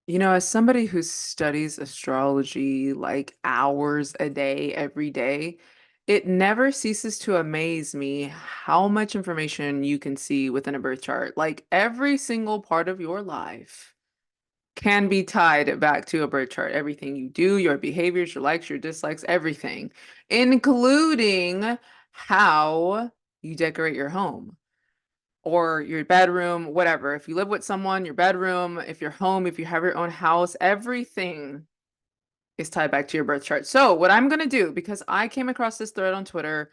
As somebody who studies astrology like hours a day, every day, it never ceases to amaze me how much information you can see within a birth chart. Like every single part of your life can be tied back to a birth chart. Everything you do, your behaviors, your likes, your dislikes, everything, including how you decorate your home or your bedroom, whatever. If you live with someone, your bedroom, if you're home, if you have your own house, everything is tied back to your birth chart. So, what I'm going to do, because I came across this thread on Twitter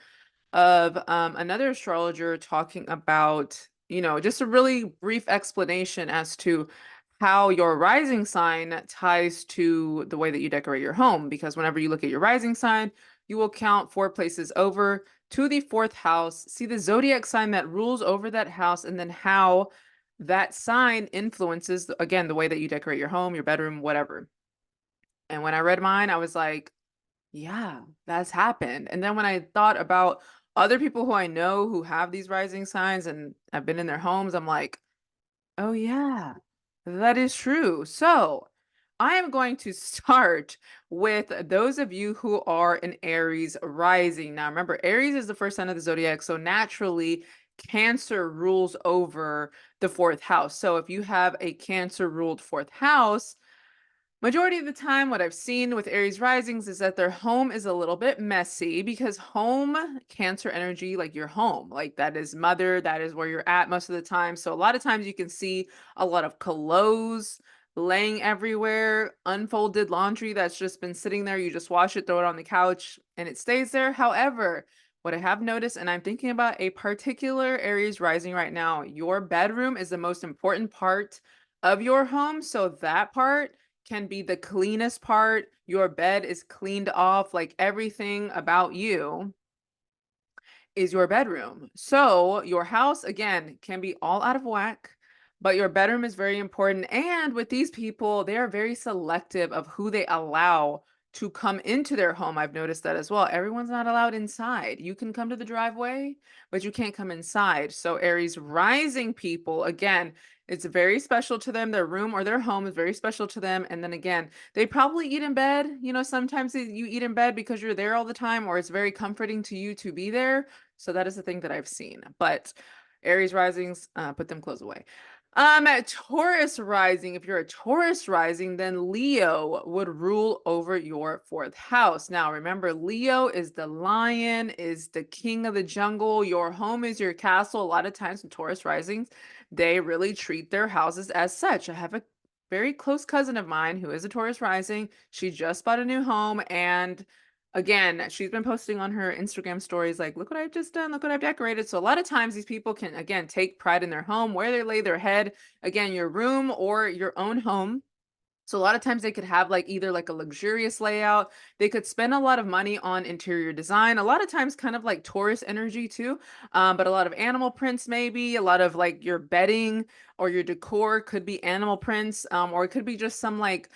of another astrologer talking about, just a really brief explanation as to how your rising sign ties to the way that you decorate your home. Because whenever you look at your rising sign, you will count four places over to the fourth house, see the zodiac sign that rules over that house, and then how that sign influences, again, the way that you decorate your home, your bedroom, whatever. And when I read mine, I was like, yeah, that's happened. And then when I thought about other people who I know who have these rising signs and I've been in their homes, I'm like, oh yeah, that is true. So I am going to start with those of you who are an Aries rising. Now, remember, Aries is the first sign of the zodiac, so naturally, Cancer rules over the fourth house. So if you have a Cancer ruled fourth house, majority of the time, what I've seen with Aries risings is that their home is a little bit messy because home, Cancer energy, like your home, like that is mother, that is where you're at most of the time. So a lot of times you can see a lot of clothes laying everywhere, unfolded laundry that's just been sitting there. You just wash it, throw it on the couch, and it stays there. However, what I have noticed, and I'm thinking about a particular Aries rising right now, your bedroom is the most important part of your home. So that part can be the cleanest part. Your bed is cleaned off, like everything about you is your bedroom. So your house, again, can be all out of whack, but your bedroom is very important. And with these people, they are very selective of who they allow to come into their home. I've noticed that as well. Everyone's not allowed inside. You can come to the driveway, but you can't come inside. So Aries rising people, again, it's very special to them. Their room or their home is very special to them. And then again, they probably eat in bed. Sometimes you eat in bed because you're there all the time, or it's very comforting to you to be there. So that is the thing that I've seen. But Aries risings, put them clothes away. Taurus rising, if you're a Taurus rising, then Leo would rule over your fourth house. Now, remember, Leo is the lion, is the king of the jungle. Your home is your castle. A lot of times in Taurus risings, they really treat their houses as such. I have a very close cousin of mine who is a Taurus rising. She just bought a new home, and again, she's been posting on her Instagram stories like, look what I've just done, look what I've decorated. So a lot of times these people can, again, take pride in their home, where they lay their head, again, your room or your own home. So a lot of times they could have like either like a luxurious layout. They could spend a lot of money on interior design. A lot of times kind of like Taurus energy too. But a lot of animal prints maybe, a lot of like your bedding or your decor could be animal prints, or it could be just some like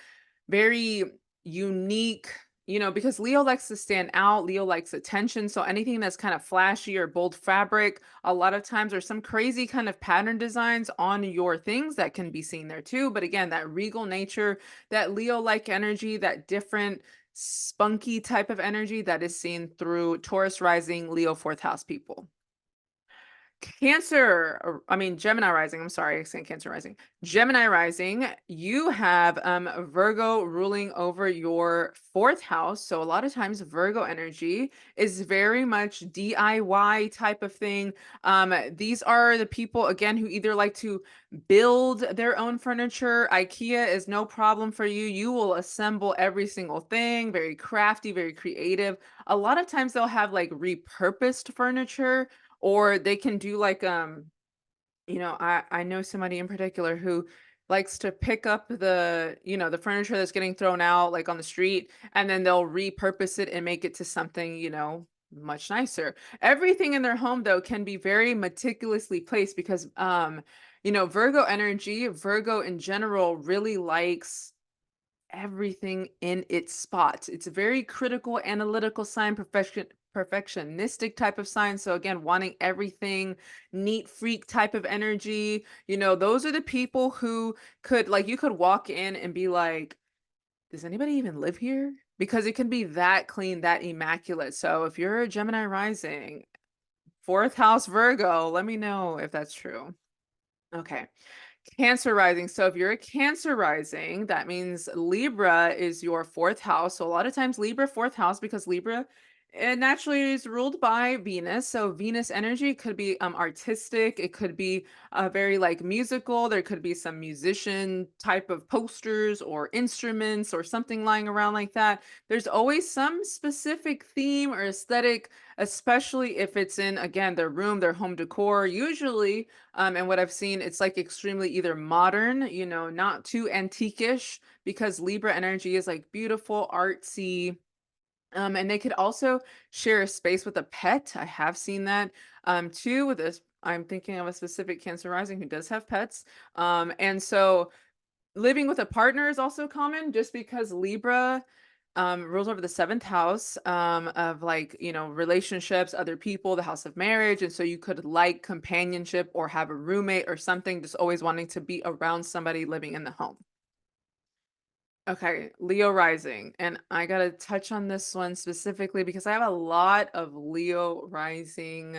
very unique, because Leo likes to stand out. Leo likes attention. So anything that's kind of flashy or bold fabric, a lot of times there's some crazy kind of pattern designs on your things that can be seen there too. But again, that regal nature, that Leo-like energy, that different spunky type of energy that is seen through Taurus rising, Leo fourth house people. Gemini rising. I'm sorry, I'm saying Cancer rising. Gemini rising, you have Virgo ruling over your fourth house. So a lot of times Virgo energy is very much DIY type of thing. These are the people again who either like to build their own furniture. IKEA is no problem for you. You will assemble every single thing, very crafty, very creative. A lot of times they'll have like repurposed furniture, or they can do like I know somebody in particular who likes to pick up the furniture that's getting thrown out like on the street, and then they'll repurpose it and make it to something, much nicer. Everything in their home though can be very meticulously placed because Virgo energy, Virgo in general really likes everything in its spot. It's a very critical, analytical sign, perfectionistic type of sign. So again, wanting everything neat freak type of energy. Those are the people who could like you could walk in and be like, does anybody even live here? Because it can be that clean, that immaculate. So if you're a Gemini rising, fourth house Virgo, let me know if that's true. Okay. Cancer rising. So if you're a Cancer rising, that means Libra is your fourth house. So a lot of times Libra fourth house because Libra it naturally is ruled by Venus. So Venus energy could be artistic. It could be very like musical. There could be some musician type of posters or instruments or something lying around like that. There's always some specific theme or aesthetic, especially if it's in again their room, their home decor. Usually and what I've seen, it's like extremely either modern, not too antiquish, because Libra energy is like beautiful, artsy. And they could also share a space with a pet. I have seen that too with this. I'm thinking of a specific Cancer rising who does have pets. And so living with a partner is also common just because Libra rules over the seventh house of like, relationships, other people, the house of marriage. And so you could like companionship or have a roommate or something, just always wanting to be around somebody living in the home. Okay, Leo rising. And I got to touch on this one specifically because I have a lot of Leo rising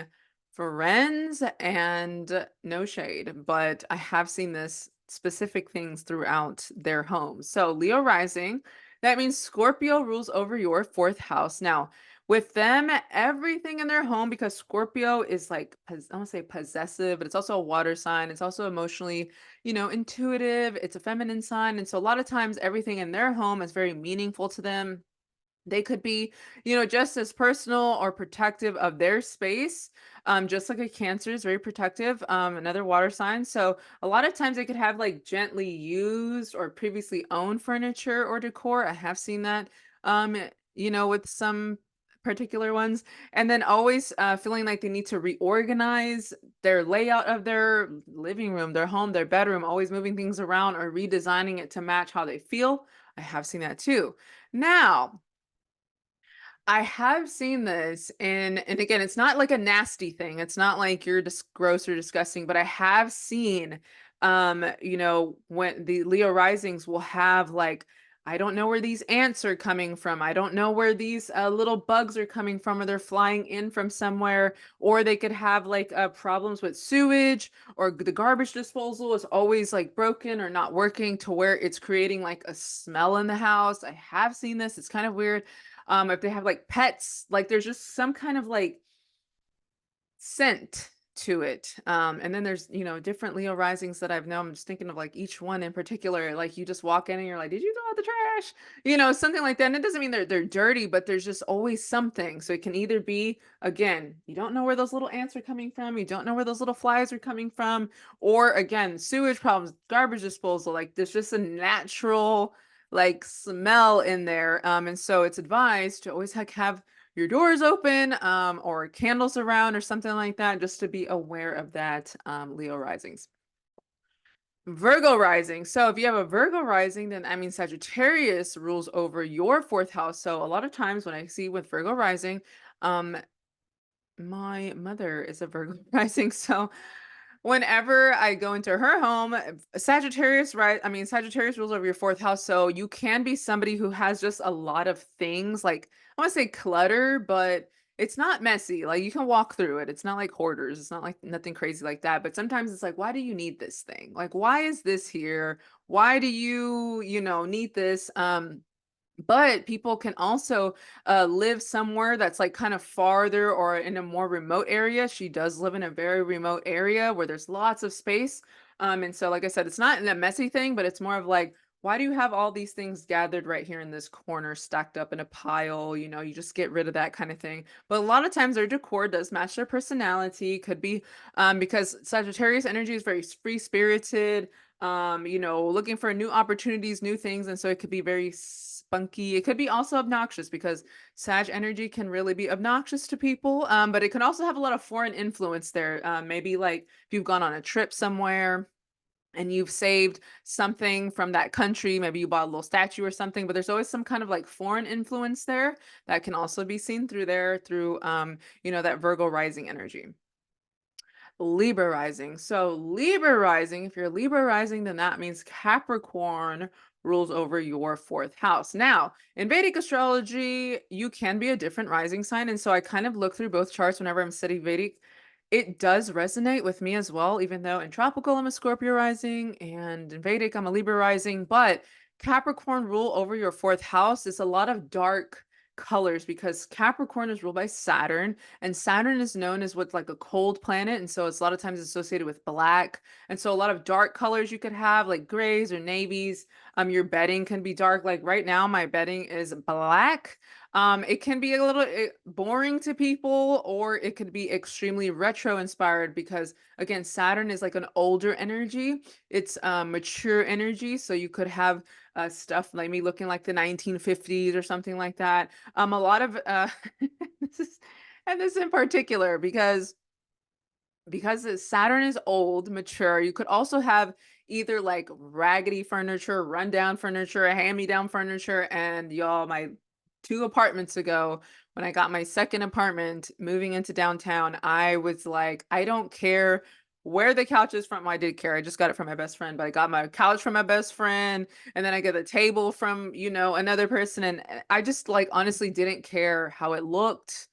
friends and no shade, but I have seen this specific things throughout their homes. So, Leo rising, that means Scorpio rules over your fourth house. Now, with them, everything in their home, because Scorpio is like, I don't say possessive, but it's also a water sign. It's also emotionally intuitive, it's a feminine sign. And so a lot of times everything in their home is very meaningful to them. They could be, just as personal or protective of their space, just like a Cancer is very protective, another water sign. So a lot of times they could have like gently used or previously owned furniture or decor. I have seen that, with some particular ones. And then always feeling like they need to reorganize their layout of their living room, their home, their bedroom, always moving things around or redesigning it to match how they feel. I have seen that too. Now, I have seen this and again, it's not like a nasty thing. It's not like you're just gross or disgusting, but I have seen when the Leo risings will have like I don't know where these ants are coming from. I don't know where these little bugs are coming from, or they're flying in from somewhere, or they could have like problems with sewage, or the garbage disposal is always like broken or not working to where it's creating like a smell in the house. I have seen this. It's kind of weird if they have like pets, like there's just some kind of like scent to it. And then there's, different Leo risings that I've known. I'm just thinking of like each one in particular. Like you just walk in and you're like, did you throw out the trash? Something like that. And it doesn't mean they're dirty, but there's just always something. So it can either be, again, you don't know where those little ants are coming from, you don't know where those little flies are coming from, or again, sewage problems, garbage disposal. Like there's just a natural like smell in there. And so it's advised to always have your doors open or candles around or something like that, just to be aware of that, Leo risings. Virgo rising. So if you have a Virgo rising, then I mean Sagittarius rules over your fourth house. So a lot of times when I see with Virgo rising, um, my mother is a Virgo rising. So whenever I go into her home, Sagittarius, right? I mean, Sagittarius rules over your fourth house. So you can be somebody who has just a lot of things, like I want to say clutter, but it's not messy. Like you can walk through it. It's not like hoarders. It's not like nothing crazy like that. But sometimes it's like, why do you need this thing? Like, why is this here? Why do you, need this? But people can also live somewhere that's like kind of farther or in a more remote area. She does live in a very remote area where there's lots of space. And so, like I said, it's not a messy thing, but it's more of like, why do you have all these things gathered right here in this corner, stacked up in a pile? You just get rid of that kind of thing. But a lot of times their decor does match their personality. Could be because Sagittarius energy is very free spirited, looking for new opportunities, new things. And so it could be very spunky. It could be also obnoxious because Sag energy can really be obnoxious to people. But it can also have a lot of foreign influence there. Maybe like if you've gone on a trip somewhere, and you've saved something from that country. Maybe you bought a little statue or something, but there's always some kind of like foreign influence there that can also be seen through there through that Virgo rising energy. Libra rising. So Libra rising, if you're Libra rising, then that means Capricorn rules over your fourth house. Now, in Vedic astrology, you can be a different rising sign. And so I kind of look through both charts whenever I'm studying Vedic. It does resonate with me as well, even though in tropical I'm a Scorpio rising and in Vedic I'm a Libra rising. But Capricorn rule over your fourth house is a lot of dark colors because Capricorn is ruled by Saturn, and Saturn is known as what's like a cold planet, and so it's a lot of times associated with black. And so a lot of dark colors you could have, like grays or navies. Your bedding can be dark. Like right now, my bedding is black. It can be a little boring to people, or it could be extremely retro inspired because again, Saturn is like an older energy. It's mature energy, so you could have stuff like me looking like the 1950s or something like that. A lot of this is, and this in particular because Saturn is old, mature. You could also have either like raggedy furniture, rundown furniture, hand-me-down furniture, and y'all, my 2 apartments ago, when I got my second apartment moving into downtown, I was like, I don't care where the couch is from. Well, I did care. I just got it from my best friend, but I got my couch from my best friend, and then I get a table from, another person, and I just like honestly didn't care how it looked.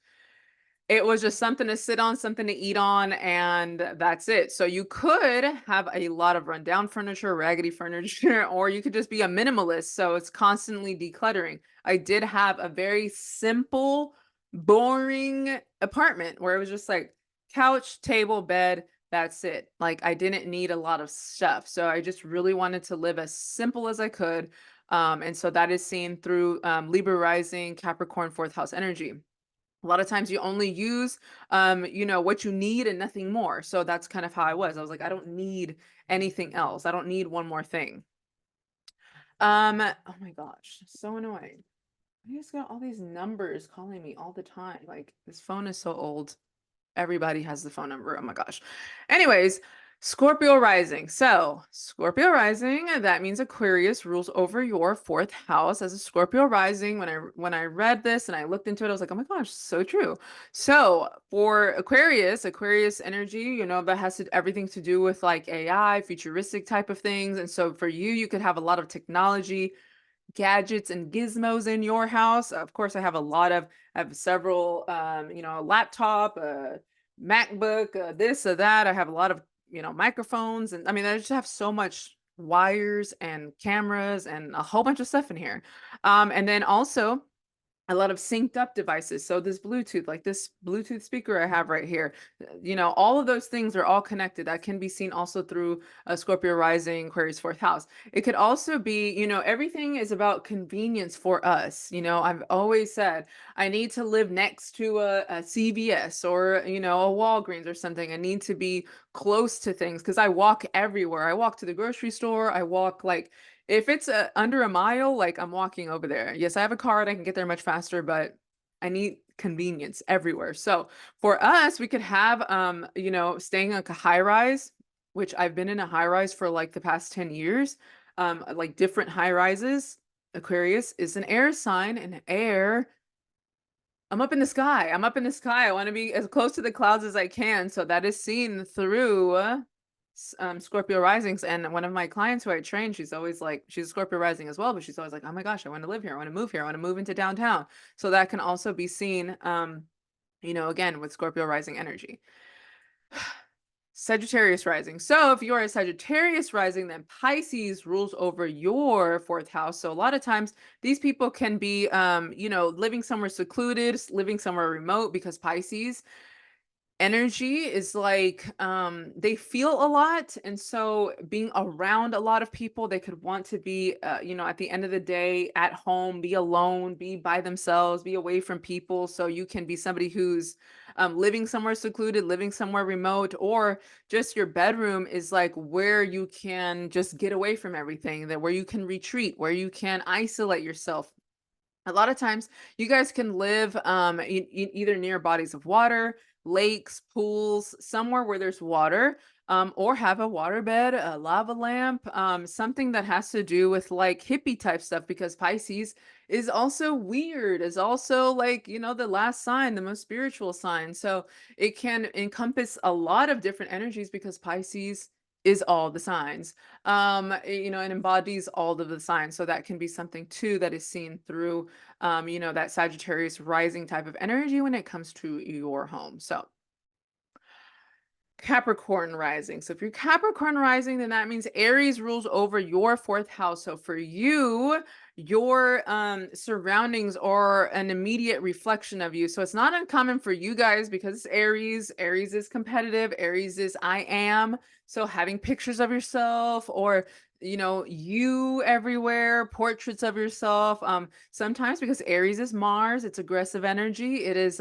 It was just something to sit on, something to eat on, and that's it. So you could have a lot of rundown furniture, raggedy furniture, or you could just be a minimalist. So it's constantly decluttering. I did have a very simple, boring apartment where it was just like couch, table, bed, that's it. Like I didn't need a lot of stuff. So I just really wanted to live as simple as I could. And so that is seen through Libra rising, Capricorn, fourth house energy. A lot of times you only use what you need and nothing more. So that's kind of how I was. I was like, I don't need anything else. I don't need one more thing. Oh my gosh, so annoying. I just got all these numbers calling me all the time. Like this phone is so old. Everybody has the phone number. Oh my gosh. Anyways, Scorpio rising. So, Scorpio rising, that means Aquarius rules over your fourth house as a Scorpio rising. When I read this and I looked into it, I was like, "Oh my gosh, so true." So, for Aquarius energy, that has everything to do with like AI, futuristic type of things. And so for you, you could have a lot of technology, gadgets and gizmos in your house. Of course, I have several, a laptop, a MacBook, this or that. I have a lot of, microphones. And I mean, I just have so much wires and cameras and a whole bunch of stuff in here. And then also, a lot of synced up devices. So this Bluetooth, like this Bluetooth speaker I have right here, all of those things are all connected. That can be seen also through a Scorpio rising, Aquarius fourth house. It could also be, everything is about convenience for us. I've always said I need to live next to a CVS or, a Walgreens or something. I need to be close to things because I walk everywhere. I walk to the grocery store. I walk like if it's under a mile, like I'm walking over there. Yes, I have a car and I can get there much faster, but I need convenience everywhere. So for us, we could have, staying like a high rise, which I've been in a high rise for like the past 10 years, like different high rises. Aquarius is an air sign, and air, I'm up in the sky. I'm up in the sky. I want to be as close to the clouds as I can. So that is seen through Scorpio risings. And one of my clients who I train, she's always like, she's a Scorpio rising as well, but she's always like, oh my gosh, I want to live here. I want to move here. I want to move into downtown. So that can also be seen, again, with Scorpio rising energy. Sagittarius rising. So if you're a Sagittarius rising, then Pisces rules over your fourth house. So a lot of times these people can be, living somewhere secluded, living somewhere remote, because Pisces energy is like they feel a lot, and so being around a lot of people, they could want to be at the end of the day at home, be alone, be by themselves, be away from people. So you can be somebody who's living somewhere secluded, living somewhere remote, or just your bedroom is like where you can just get away from everything, that where you can retreat, where you can isolate yourself. A lot of times you guys can live either near bodies of water, lakes, pools, somewhere where there's water. or have a waterbed, a lava lamp, something that has to do with like hippie type stuff, because Pisces is also weird, is also like, the last sign, the most spiritual sign. So it can encompass a lot of different energies because Pisces is all the signs. It embodies all of the signs. So that can be something too that is seen through, that Sagittarius rising type of energy when it comes to your home. So Capricorn rising. So if you're Capricorn rising, then that means Aries rules over your fourth house. So for you, your surroundings are an immediate reflection of you. So it's not uncommon for you guys because it's Aries. Aries is competitive. Aries is I am. So having pictures of yourself or you everywhere, portraits of yourself. Sometimes because Aries is Mars, it's aggressive energy. It is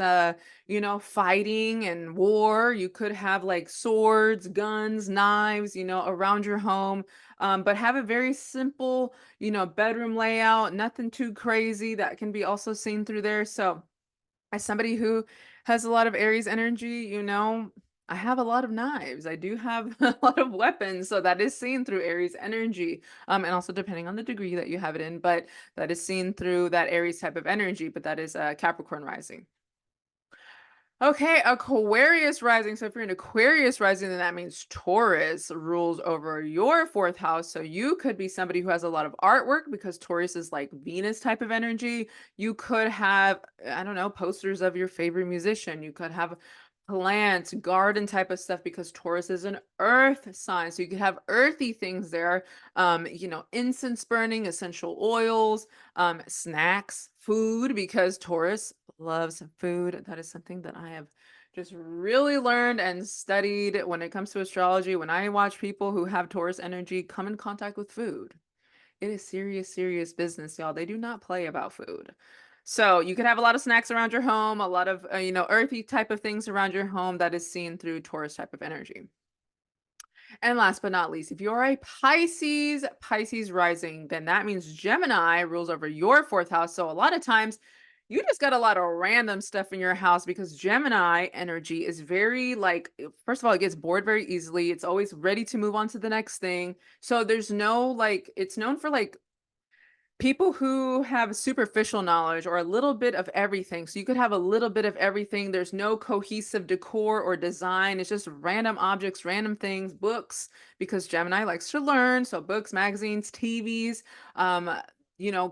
fighting and war. You could have like swords, guns, knives, around your home. But have a very simple, bedroom layout, nothing too crazy. That can be also seen through there. So, as somebody who has a lot of Aries energy, I have a lot of knives. I do have a lot of weapons. So that is seen through Aries energy. And also depending on the degree that you have it in, but that is seen through that Aries type of energy, but that is Capricorn rising. Okay, Aquarius rising. So if you're an Aquarius rising, then that means Taurus rules over your fourth house. So you could be somebody who has a lot of artwork because Taurus is like Venus type of energy. You could have, I don't know, posters of your favorite musician. You could have plants, garden type of stuff because Taurus is an earth sign. So you could have earthy things there. Incense burning, essential oils, snacks, food, because Taurus loves food. That is something that I have just really learned and studied when it comes to astrology. When I watch people who have Taurus energy come in contact with food, it is serious, serious business, y'all. They do not play about food. So you could have a lot of snacks around your home, a lot of, earthy type of things around your home that is seen through Taurus type of energy. And last but not least, if you're a Pisces rising, then that means Gemini rules over your fourth house. So a lot of times you just got a lot of random stuff in your house because Gemini energy is very like, first of all, it gets bored very easily. It's always ready to move on to the next thing. So there's no like, it's known for like people who have superficial knowledge or a little bit of everything. So you could have a little bit of everything. There's no cohesive decor or design. It's just random objects, random things, books, because Gemini likes to learn. So books, magazines, TVs,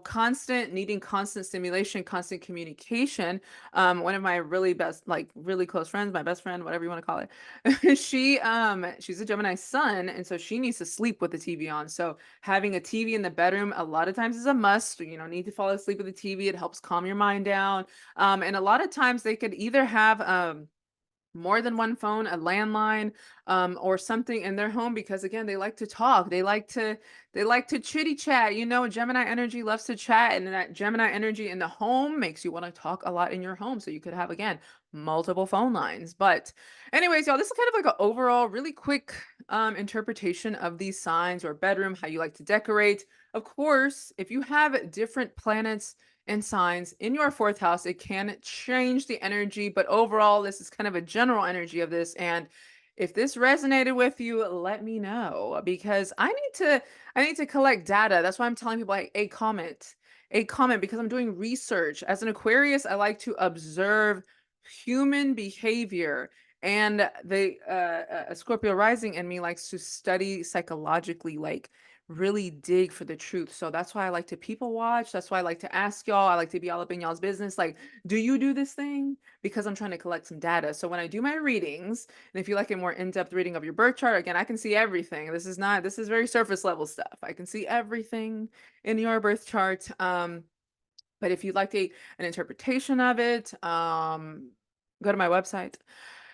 constant needing constant stimulation, constant communication. One of my really best, like really close friends, my best friend, whatever you want to call it, she's a Gemini sun, and so she needs to sleep with the TV on. So having a TV in the bedroom a lot of times is a must. Need to fall asleep with the TV. It helps calm your mind down. And a lot of times they could either have more than one phone, a landline, or something in their home because again, they like to talk. They like to chitty chat. Gemini energy loves to chat, and that Gemini energy in the home makes you want to talk a lot in your home. So you could have again multiple phone lines. But anyways, y'all, this is kind of like an overall really quick interpretation of these signs or bedroom, how you like to decorate. Of course, if you have different planets and signs in your fourth house, it can change the energy, but overall, this is kind of a general energy of this. And if this resonated with you, let me know because I need to collect data. That's why I'm telling people like a comment because I'm doing research. As an Aquarius, I like to observe human behavior. And the a Scorpio rising in me likes to study psychologically, like really dig for the truth. So that's why I like to people watch. That's why I like to ask y'all. I like to be all up in y'all's business. Like, do you do this thing? Because I'm trying to collect some data. So when I do my readings, and if you like a more in-depth reading of your birth chart, again, I can see everything. This is very surface level stuff. I can see everything in your birth chart. But if you'd like an interpretation of it, go to my website.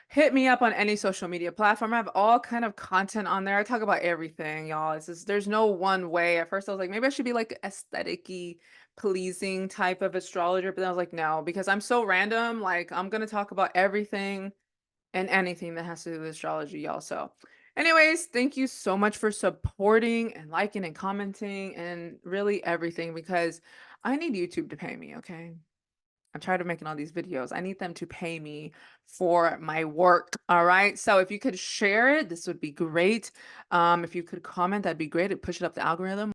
Hit me up on any social media platform. I have all kind of content on there. I talk about everything, y'all. There's no one way. At first I was like, maybe I should be like aesthetic-y, pleasing type of astrologer, but then I was like, no, because I'm so random. Like I'm gonna talk about everything and anything that has to do with astrology, y'all. So anyways, thank you so much for supporting and liking and commenting and really everything because I need YouTube to pay me, okay? I'm tired of making all these videos. I need them to pay me for my work. All right. So if you could share it, this would be great. If you could comment, that'd be great. It push it up the algorithm.